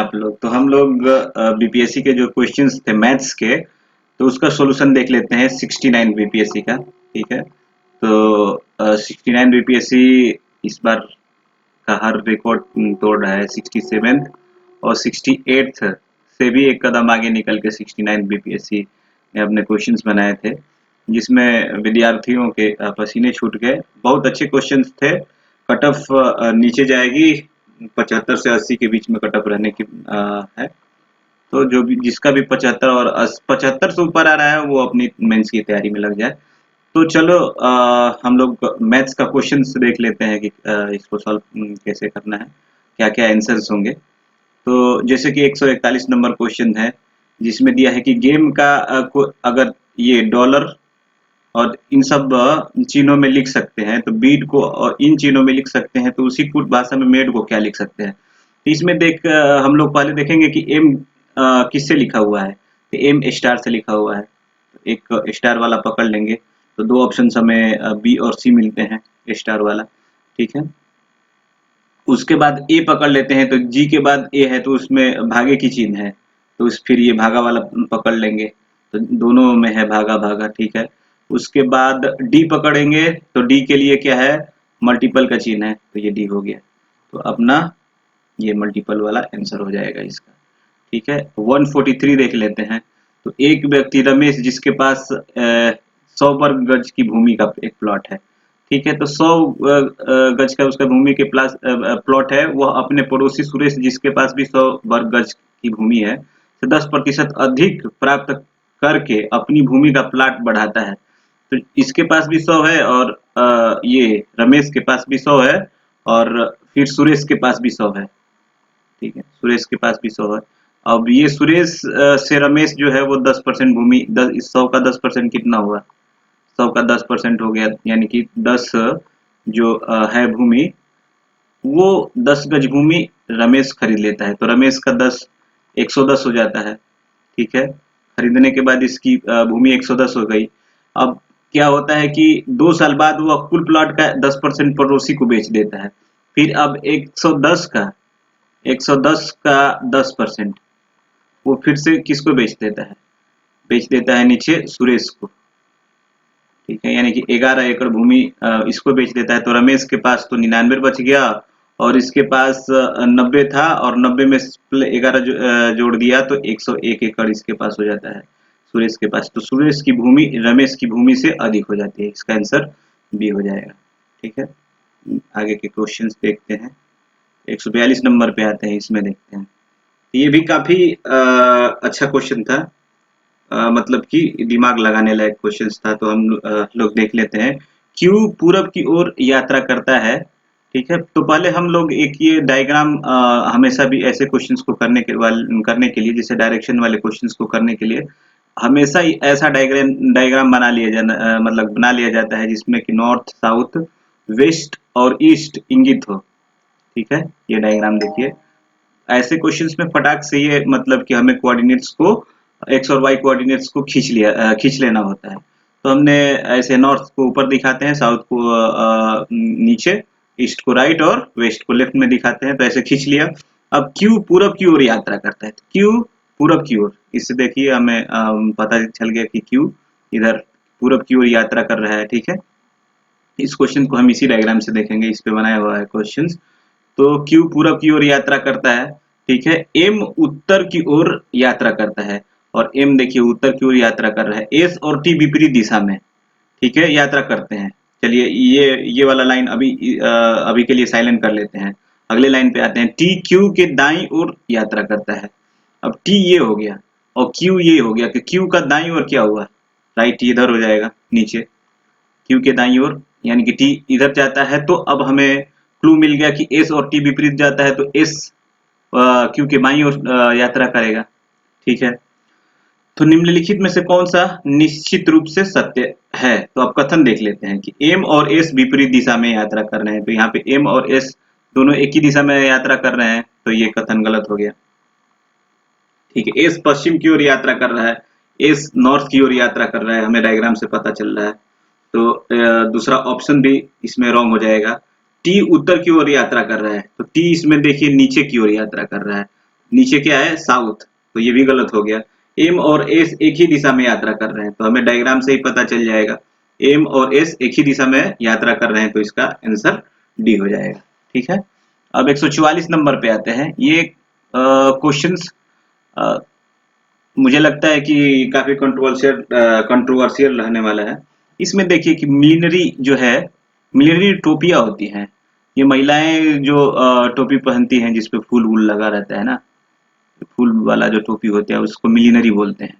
आप लोग? तो हम लोग बीपीएससी के जो क्वेश्चंस थे मैथ्स के, तो उसका सॉल्यूशन देख लेते हैं 69 बीपीएससी का। ठीक है, तो 69 बीपीएससी इस बार का हर रिकॉर्ड तोड़ रहा है। 67 और 68 से भी एक कदम आगे निकल के 69 बीपीएससी ने अपने क्वेश्चंस बनाए थे, जिसमें विद्यार्थियों के पसीने छूट गए। बहुत अच्छे क्वेश्चंस थे। कट ऑफ नीचे जाएगी, 75 से 80 के बीच में कट ऑफ रहने की है। तो जो भी जिसका भी 75 और 75 से ऊपर आ रहा है वो अपनी मेंस की तैयारी में लग जाए। तो चलो हम लोग मैथ्स का क्वेश्चन देख लेते हैं कि इसको सॉल्व कैसे करना है, क्या क्या आंसर्स होंगे। तो जैसे कि 141 नंबर क्वेश्चन है, जिसमें दिया है कि गेम का अगर ये डॉलर और इन सब चिन्हों में लिख सकते हैं, तो बीट को और इन चिन्हों में लिख सकते हैं, तो उसी कुट भाषा में मेड को क्या लिख सकते हैं। तो इसमें देख हम लोग पहले देखेंगे कि एम किससे लिखा हुआ है। तो एम स्टार से लिखा हुआ है, एक स्टार वाला पकड़ लेंगे। तो दो ऑप्शन हमें बी और सी मिलते हैं, स्टार वाला। ठीक है, उसके बाद ए पकड़ लेते हैं, तो जी के बाद ए है तो उसमें भागे की चिन्ह है, तो उस फिर ये भागा वाला पकड़ लेंगे। तो दोनों में है भागा भागा। ठीक है, उसके बाद डी पकड़ेंगे, तो डी के लिए क्या है, मल्टीपल का चिन्ह है, तो ये डी हो गया। तो अपना ये मल्टीपल वाला आंसर हो जाएगा इसका। ठीक है, 143 देख लेते हैं। तो एक व्यक्ति रमेश जिसके पास 100 वर्ग गज की भूमि का एक प्लॉट है। ठीक है, तो 100 गज का उसका भूमि के प्लस प्लॉट है, वह अपने पड़ोसी सुरेश जिसके पास भी 100 वर्ग गज की भूमि है से 10% अधिक प्राप्त करके अपनी भूमि का प्लॉट बढ़ाता है। तो इसके पास भी 100 है और ये रमेश के पास भी 100 है और फिर सुरेश के पास भी 100 है। ठीक है, सुरेश के पास भी 100 है। अब ये सुरेश से रमेश जो है वो 10% भूमि, 100 का 10% कितना हुआ, 100 का 10% हो गया, यानी कि 10 जो है भूमि, वो 10 गज भूमि रमेश खरीद लेता है। तो रमेश का 10 110 हो जाता है। ठीक है, खरीदने के बाद इसकी भूमि 110 हो गई। अब क्या होता है कि 2 साल बाद वह कुल प्लॉट का 10% पड़ोसी को बेच देता है। फिर अब 110 का 10% वो फिर से किसको बेच देता है, बेच देता है नीचे सुरेश को। ठीक है, यानी कि 11 एकड़ भूमि इसको बेच देता है। तो रमेश के पास तो 99 बच गया और इसके पास 90 था, और 90 में 11 जोड़ दिया तो 101 एकड़ इसके पास हो जाता है सुरेश के पास। तो सुरेश की भूमि रमेश की भूमि से अधिक हो जाती है। इसका आंसर बी हो जाएगा। ठीक है, आगे के क्वेश्चंस देखते हैं। 142 नंबर पे आते हैं, इसमें देखते हैं। ये भी काफी अच्छा क्वेश्चन था, मतलब कि दिमाग लगाने लायक क्वेश्चन था। तो हम लोग देख लेते हैं। क्यों पूरब की ओर यात्रा करता है। ठीक है, तो पहले हम लोग एक ये डायग्राम हमेशा भी ऐसे क्वेश्चंस को करने के लिए, जैसे डायरेक्शन वाले क्वेश्चंस को करने के लिए हमेशा ही ऐसा डायग्राम बना लिया मतलब बना लिया जाता है जिसमें कि नॉर्थ साउथ वेस्ट और ईस्ट इंगित हो। ठीक है, ये डायग्राम देखिए। ऐसे क्वेश्चंस में फटाक से ये मतलब कि हमें कोऑर्डिनेट्स को एक्स और वाई कोऑर्डिनेट्स को खींच लेना होता है। तो हमने ऐसे नॉर्थ को ऊपर दिखाते हैं, साउथ को नीचे, ईस्ट को राइट और वेस्ट को लेफ्ट में दिखाते हैं। तो ऐसे खींच लिया। अब क्यू पूरब की ओर यात्रा करता है, तो क्यू पूरब की ओर, इससे देखिए हमें पता चल गया कि क्यू इधर पूरब की ओर यात्रा कर रहा है। ठीक है, इस क्वेश्चन को हम इसी डायग्राम से देखेंगे, इस पे बनाया हुआ है क्वेश्चन। तो क्यू पूरब की ओर यात्रा करता है। ठीक है, एम उत्तर की ओर यात्रा करता है, और एम देखिए उत्तर की ओर यात्रा कर रहा है। एस और टी विपरीत दिशा में, ठीक है, यात्रा करते हैं। चलिए ये वाला लाइन अभी के लिए साइलेंट कर लेते हैं। अगले लाइन पे आते हैं। टी क्यू के दाईं ओर यात्रा करता है। अब टी ये हो गया और क्यू ये हो गया, कि क्यू का दाईं ओर क्या हुआ, राइट, इधर हो जाएगा नीचे, क्यू के दाईं ओर, यानी कि टी इधर जाता है। तो अब हमें क्लू मिल गया कि एस और टी विपरीत जाता है, तो एस क्यू के बाईं ओर यात्रा करेगा। ठीक है, तो निम्नलिखित में से कौन सा निश्चित रूप से सत्य है। तो अब कथन देख लेते हैं कि एम और एस विपरीत दिशा में यात्रा कर रहे हैं। तो यहाँ पे एम और एस दोनों एक ही दिशा में यात्रा कर रहे हैं, तो ये कथन गलत हो गया। ठीक है, एस पश्चिम की ओर यात्रा कर रहा है, एस नॉर्थ की ओर यात्रा कर रहा है, हमें डायग्राम से पता चल रहा है। तो दूसरा ऑप्शन भी इसमें रॉन्ग हो जाएगा। टी उत्तर की ओर यात्रा कर रहा है, तो टी इसमें देखिए नीचे की ओर यात्रा कर रहा है। नीचे क्या है, साउथ, तो ये भी गलत हो गया। एम और एस एक ही दिशा में यात्रा कर रहे हैं, तो हमें डायग्राम से ही पता चल जाएगा। एम और एस एक ही दिशा में यात्रा कर रहे हैं, तो इसका आंसर डी हो जाएगा। ठीक है, अब 144 नंबर पे आते हैं। ये क्वेश्चंस मुझे लगता है कि काफी कंट्रोवर्शियल रहने वाला है। इसमें देखिए कि मिलिनरी जो है, मिलिनरी टोपियां होती हैं। ये महिलाएं जो टोपी पहनती हैं जिसपे फूल वूल लगा रहता है ना, फूल वाला जो टोपी होता है उसको मिलिनरी बोलते हैं।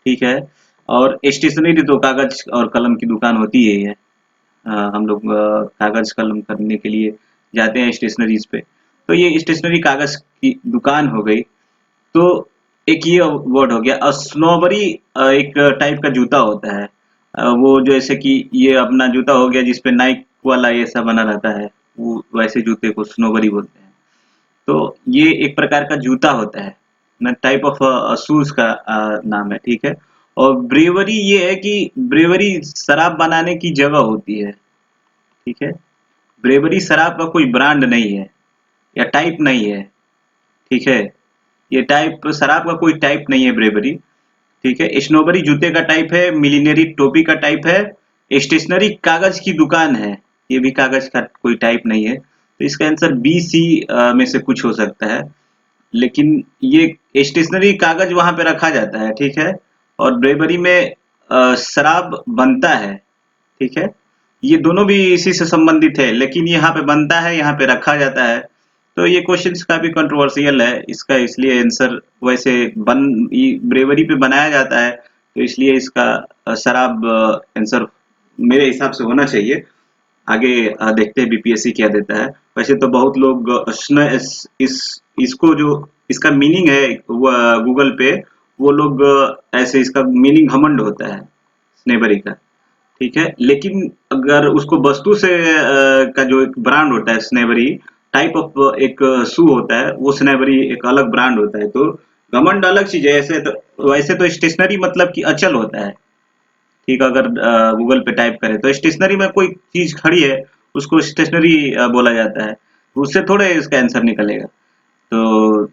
ठीक है, और स्टेशनरी तो कागज और कलम की दुकान होती ही है। हम लोग कागज कलम करने के लिए जाते हैं स्टेशनरीज पे, तो ये स्टेशनरी कागज की दुकान हो गई। तो एक ये वर्ड हो गया। स्नोबरी एक टाइप का जूता होता है। वो जैसे कि ये अपना जूता हो गया जिसपे नाइक वाला ऐसा बना रहता है, वो वैसे जूते को स्नोबरी बोलते हैं। तो ये एक प्रकार का जूता होता है ना, टाइप ऑफ शूज का नाम है। ठीक है, और ब्रेवरी ये है कि ब्रेवरी शराब बनाने की जगह होती है। ठीक है, ब्रेवरी शराब का कोई ब्रांड नहीं है या टाइप नहीं है। ठीक है, ये टाइप शराब का कोई टाइप नहीं है ब्रेवरी। ठीक है, स्नोबरी जूते का टाइप है, मिलिनरी टोपी का टाइप है, स्टेशनरी कागज की दुकान है, ये भी कागज का कोई टाइप नहीं है। तो इसका आंसर बी सी में से कुछ हो सकता है। लेकिन ये स्टेशनरी कागज वहां पे रखा जाता है। ठीक है, और ब्रेवरी में शराब बनता है। ठीक है, ये दोनों भी इसी से संबंधित है, लेकिन यहाँ पे बनता है, यहाँ पे रखा जाता है। तो ये क्वेश्चन काफी कंट्रोवर्शियल है इसका, इसलिए आंसर वैसे बन ब्रेवरी पे बनाया जाता है, तो इसलिए इसका शराब आंसर मेरे हिसाब से होना चाहिए। आगे देखते हैं बीपीएससी क्या देता है। वैसे तो बहुत लोग इसको जो इसका मीनिंग है वो गूगल पे, वो लोग ऐसे इसका मीनिंग घमंड होता है स्नेबरी का। ठीक है, लेकिन अगर उसको वस्तु से का जो एक ब्रांड होता है स्नेबरी टाइप ऑफ एक शू होता है, वो स्नेबरी एक अलग ब्रांड होता है। तो घमंड अलग चीज है। ऐसे तो वैसे तो स्टेशनरी मतलब कि अचल होता है। ठीक है, अगर गूगल पे टाइप करें तो स्टेशनरी में कोई चीज खड़ी है, उसको स्टेशनरी बोला जाता है, उससे थोड़े इसका आंसर निकलेगा। तो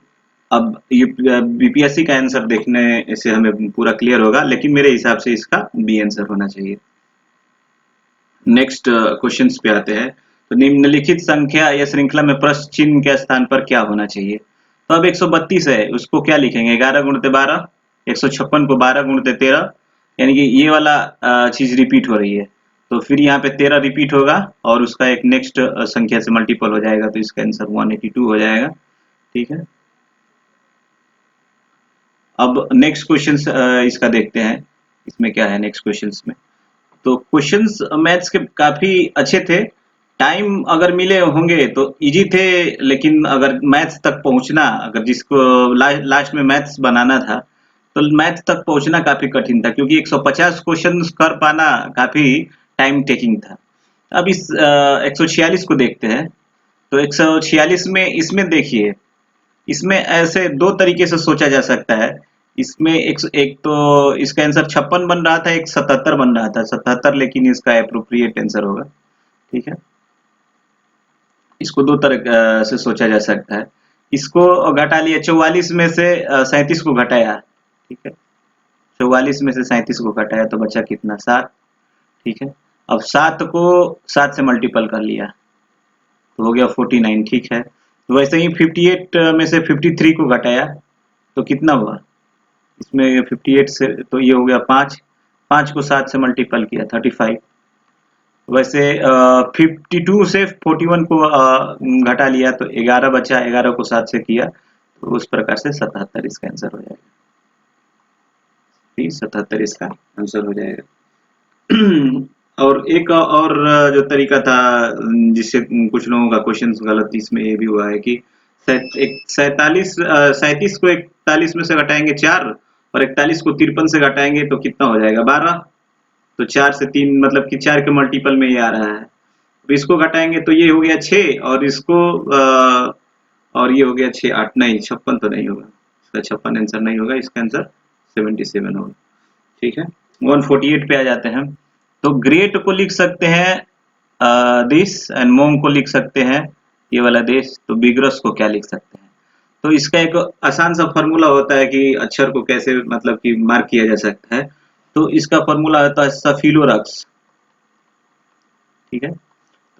अब ये बीपीएससी का आंसर देखने से हमें पूरा क्लियर होगा, लेकिन मेरे हिसाब से इसका बी आंसर होना चाहिए। नेक्स्ट क्वेश्चंस पे आते हैं। तो निम्नलिखित संख्या या श्रृंखला में प्रश्न चिन्ह के स्थान पर क्या होना चाहिए? तो अब 132 है, उसको क्या लिखेंगे? 11 गुणित 12, 156 को 12 गुणित 13, यानी कि ये वाला चीज रिपीट हो रही है। तो फिर यहाँ पे 13 रिपीट होगा और उसका एक नेक्स्ट संख्या से मल्टीपल हो जाएगा, तो इसका आंसर 182 हो जाएगा। ठीक है, अब नेक्स्ट क्वेश्चन इसका देखते हैं, इसमें क्या है नेक्स्ट क्वेश्चन में। तो क्वेश्चंस मैथ्स के काफी अच्छे थे। टाइम अगर मिले होंगे तो इजी थे, लेकिन अगर मैथ्स तक पहुंचना, अगर जिसको लास्ट में मैथ्स बनाना था, तो मैथ्स तक पहुंचना काफी कठिन था, क्योंकि 150 क्वेश्चंस कर पाना काफी टाइम टेकिंग था। अब इस 146 को देखते हैं। तो 146 में, इसमें देखिए, इसमें ऐसे दो तरीके से सोचा जा सकता है। इसमें एक तो इसका आंसर 56 बन रहा था, एक 77 बन रहा था। 77 लेकिन इसका अप्रोप्रिएट आंसर होगा। ठीक है, इसको दो तरह से सोचा जा सकता है। इसको घटा लिया, 44 में से 37 को घटाया। ठीक है, 44 में से 37 को घटाया तो बचा कितना? 7। ठीक है, अब 7 को 7 से मल्टीपल कर लिया तो हो गया 49। ठीक है, तो वैसे ही 58 में से 53 को घटाया तो कितना हुआ? इसमें 58 से तो ये हो गया 5, 5 को 7 से मल्टीपल किया 35। वैसे 52 से 41 को घटा लिया तो 11 बचा, 11 को 7 से किया तो उस प्रकार से 77 इसका आंसर हो जाएगा। 77 इसका आंसर हो जाएगा। और एक और जो तरीका था जिससे कुछ लोगों का क्वेश्चन गलत इसमें ये भी हुआ है कि 37 को 41 में से घटाएंगे 4, और 41 को 53 से घटाएंगे तो कितना हो जाएगा? 12। तो 4 से 3 मतलब कि 4 के मल्टीपल में ये आ रहा है। तो इसको घटाएंगे तो ये हो गया 6, और इसको और ये हो गया 6 8, नहीं 56 तो नहीं होगा, इसका 56 आंसर नहीं होगा, इसका आंसर 77 होगा। ठीक है, 148 पे आ जाते हैं। तो ग्रेट को लिख सकते हैं दिस, एंड मोम को लिख सकते हैं ये वाला देश। तो बिगरस को क्या लिख सकते हैं? तो इसका एक आसान सा फॉर्मूला होता है कि अक्षर को कैसे मतलब कि मार्क किया जा सकता है। तो इसका फॉर्मूला होता है सफिलोरक्स, ठीक है।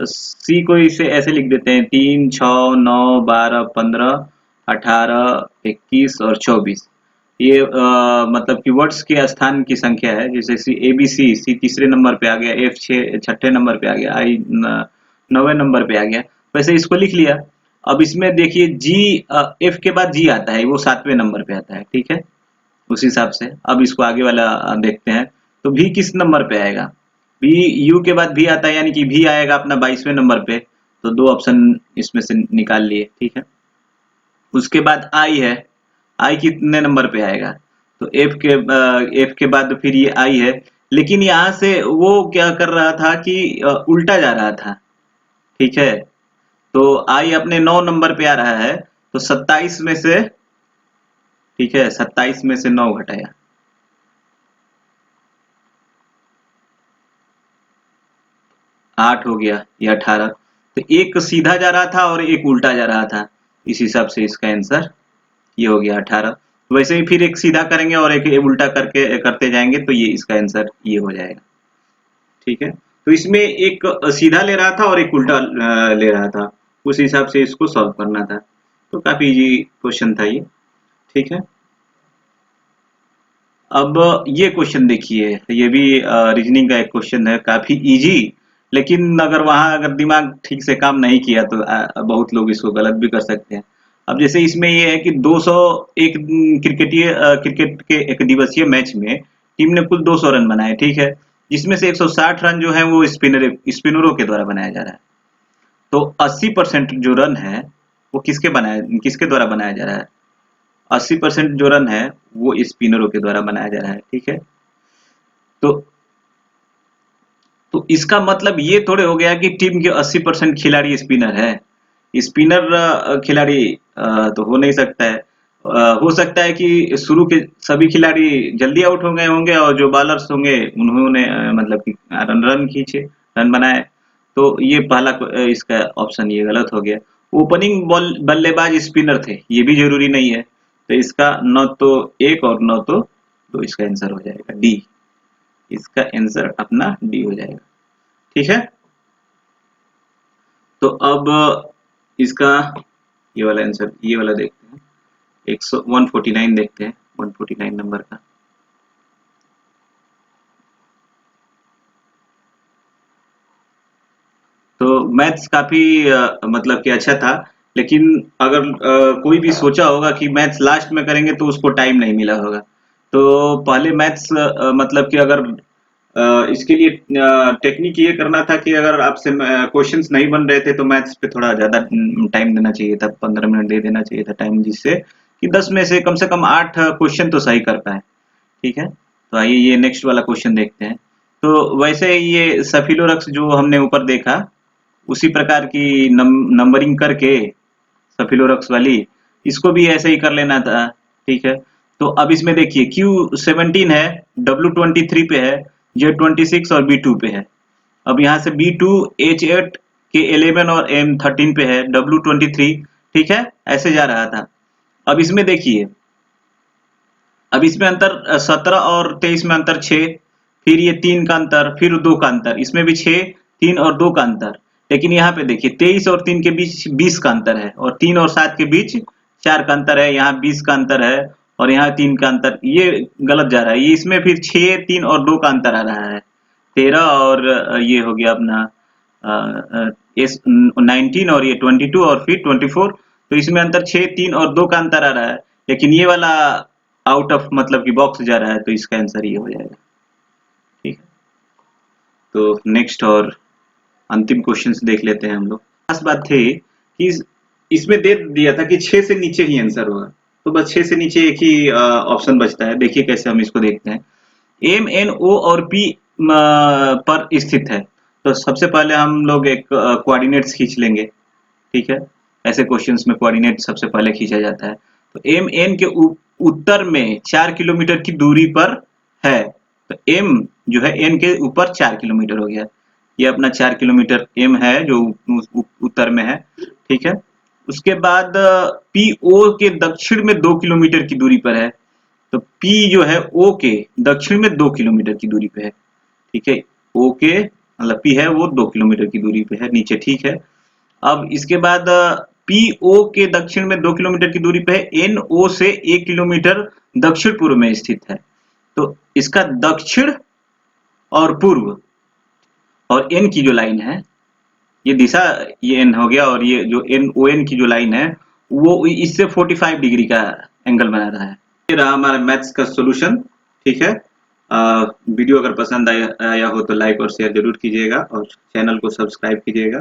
तो सी को इसे ऐसे लिख देते हैं 3, 6, 9, 12, 15, 18, 21 और 24। ये मतलब कि वर्ड्स के स्थान की संख्या है। जैसे सी ए बी सी तीसरे नंबर पे आ गया, एफ छठे नंबर पे आ गया, आई नौवे नंबर पे आ गया। वैसे इसको लिख लिया। अब इसमें देखिए जी, एफ के बाद जी आता है, वो सातवें नंबर पे आता है, ठीक है। उस हिसाब से अब इसको आगे वाला देखते हैं। तो भी किस नंबर पे आएगा? भी यू के बाद भी आता है, यानी कि भी आएगा अपना 22वें नंबर पे। तो दो ऑप्शन इसमें से निकाल लिए, ठीक है। उसके बाद आई है, आई कितने नंबर पे आएगा? तो एफ के बाद फिर ये आई है। लेकिन यहाँ से वो क्या कर रहा था कि उल्टा जा रहा था, ठीक है। तो आई अपने 9 नंबर पे आ रहा है। तो 27 में से, ठीक है, 27 में से 9 घटाया, 8 हो गया, या 18। तो एक सीधा जा रहा था और एक उल्टा जा रहा था। इस हिसाब से इसका आंसर ये हो गया 18। वैसे ही फिर एक सीधा करेंगे और एक उल्टा करके करते जाएंगे, तो ये इसका आंसर ये हो जाएगा, ठीक है। तो इसमें एक सीधा ले रहा था और एक उल्टा ले रहा था। उस हिसाब से इसको सॉल्व करना था। तो काफी इजी क्वेश्चन था ये, ठीक है। अब ये क्वेश्चन देखिए, ये भी रीजनिंग का एक क्वेश्चन है, काफी इजी। लेकिन अगर वहां अगर दिमाग ठीक से काम नहीं किया तो बहुत लोग इसको गलत भी कर सकते हैं। अब जैसे इसमें ये है कि 201 क्रिकेट के एक दिवसीय मैच में टीम ने कुल 200 रन बनाए, ठीक है। जिसमें से 160 रन जो है वो स्पिनरों के द्वारा बनाया जा रहा है। तो 80% जो रन है वो किसके द्वारा बनाया जा रहा है? 80% जो रन है वो स्पिनरों के द्वारा बनाया जा रहा है, ठीक है। तो इसका मतलब ये थोड़े हो गया कि टीम के 80% खिलाड़ी स्पिनर है। स्पिनर खिलाड़ी तो हो नहीं सकता है। हो सकता है कि शुरू के सभी खिलाड़ी जल्दी आउट हो गए होंगे और जो बॉलर्स होंगे उन्होंने मतलब कि रन रन खींचे, रन बनाए। तो ये पहला इसका ऑप्शन ये गलत हो गया। ओपनिंग बॉल बल्लेबाज स्पिनर थे, ये भी जरूरी नहीं है। तो इसका न तो एक और न तो दो, इसका आंसर हो जाएगा डी। इसका आंसर अपना डी हो जाएगा, ठीक है। तो अब इसका ये वाला आंसर, ये वाला देखते हैं। 149 देखते हैं, 149 नंबर का। तो मैथ्स काफी मतलब कि अच्छा था। लेकिन अगर कोई भी सोचा होगा कि मैथ्स लास्ट में करेंगे तो उसको टाइम नहीं मिला होगा। तो पहले मैथ्स मतलब कि अगर इसके लिए टेक्निक ये करना था कि अगर आपसे क्वेश्चंस नहीं बन रहे थे तो मैथ्स पे थोड़ा ज्यादा टाइम देना चाहिए था, 15 मिनट दे देना चाहिए था टाइम, जिससे कि 10 में से कम 8 क्वेश्चन तो सही कर पाए, ठीक है। तो आइए ये नेक्स्ट वाला क्वेश्चन देखते हैं। तो वैसे ये सफिलोरक्स जो हमने ऊपर देखा, उसी प्रकार की नंबरिंग करके सफिलोरक्स वाली, इसको भी ऐसे ही कर लेना था, ठीक है। तो अब इसमें देखिए Q17 है, W23 पे है, Z26 और B2 पे है। अब यहाँ से B2 H8 K11 और M13 पे है, W23, ठीक है, ऐसे जा रहा था। अब इसमें देखिए, अब इसमें अंतर 17 और 23 में अंतर 6, फिर ये 3 का अंतर, फिर 2 का अंतर, इसमें भी 6, 3 और 2 का अंतर। लेकिन यहाँ पे देखिए 23 और 3 के बीच 20 का अंतर है, और 3 और 7 के बीच 4 का अंतर है, यहाँ 20 का अंतर है, और यहाँ 3 का अंतर। ये गलत जा रहा है, ये इसमें फिर 6, 3 और 2 का अंतर आ रहा है, 13 और ये हो गया अपना 19 और ये 22 और फिर 24। तो इसमें अंतर 6, 3 और 2 का अंतर आ रहा है। लेकिन ये वाला आउट ऑफ मतलब कि बॉक्स जा रहा है, तो इसका आंसर ये हो जाएगा, ठीक है। तो नेक्स्ट और अंतिम क्वेश्चंस देख लेते हैं हम लोग। खास बात थी कि इसमें दे दिया था कि 6 से नीचे ही आंसर होगा। तो बस 6 से नीचे एक ही ऑप्शन बचता है। देखिए कैसे हम इसको देखते हैं। एम एन ओ और पी पर स्थित है। तो सबसे पहले हम लोग एक कोऑर्डिनेट्स खींच लेंगे, ठीक है। ऐसे क्वेश्चंस में कोऑर्डिनेट सबसे पहले खींचा जाता है। तो एम एन के उत्तर में 4 किलोमीटर की दूरी पर है। तो एम जो है एन के ऊपर 4 किलोमीटर हो गया। ये अपना 4 किलोमीटर एम है जो उत्तर में है, ठीक है। उसके बाद पी ओ के दक्षिण में 2 किलोमीटर की दूरी पर है। तो पी जो है ओ के दक्षिण में 2 किलोमीटर की दूरी पे है। ठीक है, ओ के मतलब पी है वो 2 किलोमीटर की दूरी पे है नीचे। ठीक है, अब इसके बाद पी ओ के दक्षिण में 2 किलोमीटर की दूरी पे है, एन ओ से 1 किलोमीटर दक्षिण पूर्व में स्थित है। तो इसका दक्षिण और पूर्व और एन की जो लाइन है, ये दिशा, ये एन हो गया, और ये जो एन ओ एन की जो लाइन है वो इससे 45 डिग्री का एंगल बना रहा है। ये रहा हमारा मैथ्स का सॉल्यूशन। ठीक है, वीडियो अगर पसंद आया हो तो लाइक और शेयर जरूर कीजिएगा और चैनल को सब्सक्राइब कीजिएगा।